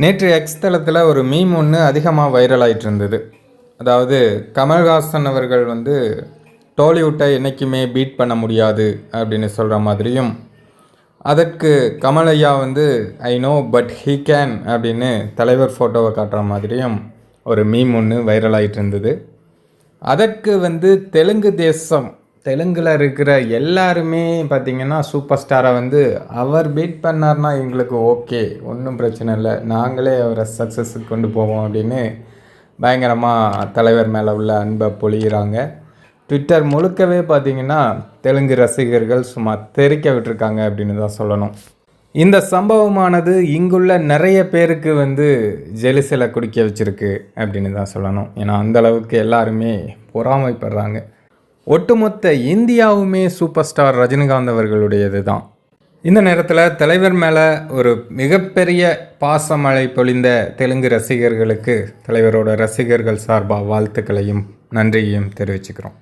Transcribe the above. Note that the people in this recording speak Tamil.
நேற்று எக்ஸ் தளத்தில் ஒரு மீம் ஒன்று அதிகமாக வைரல் ஆகிட்டு இருந்தது. அதாவது கமல்ஹாசன் அவர்கள் டாலிவுட்டை என்றைக்குமே பீட் பண்ண முடியாது அப்படின்னு சொல்கிற மாதிரியும், அதற்கு கமலையா I know but he can அப்படின்னு தலைவர் ஃபோட்டோவை காட்டுற மாதிரியும் ஒரு மீம் ஒன்று வைரல் ஆகிட்டு இருந்தது. அதற்கு தெலுங்கு தேசம், தெலுங்கில் இருக்கிற எல்லாருமே பார்த்திங்கன்னா சூப்பர் ஸ்டாரை அவர் பீட் பண்ணார்னா எங்களுக்கு ஓகே, ஒன்றும் பிரச்சனை இல்லை, நாங்களே அவரை சக்ஸஸுக்கு கொண்டு போவோம் அப்படின்னு பயங்கரமாக தலைவர் மேலே உள்ள அன்பை பொழிகிறாங்க. ட்விட்டர் முழுக்கவே பார்த்திங்கன்னா தெலுங்கு ரசிகர்கள் சும்மா தெறிக்க விட்டுருக்காங்க அப்படின்னு தான் சொல்லணும். இந்த சம்பவமானது இங்குள்ள நிறைய பேருக்கு ஜெலிசில குடிக்க வச்சுருக்கு அப்படின்னு தான் சொல்லணும். ஏன்னா அந்தளவுக்கு எல்லாருமே பொறாமைப்படுறாங்க. ஒட்டுமொத்த இந்தியாவுமே சூப்பர் ஸ்டார் ரஜினிகாந்த் அவர்களுடையது தான். இந்த நேரத்தில் தலைவர் மேலே ஒரு மிகப்பெரிய பாசமழை பொழிந்த தெலுங்கு ரசிகர்களுக்கு தலைவரோட ரசிகர்கள் சார்பாக வாழ்த்துக்களையும் நன்றியையும் தெரிவிச்சுக்கிறோம்.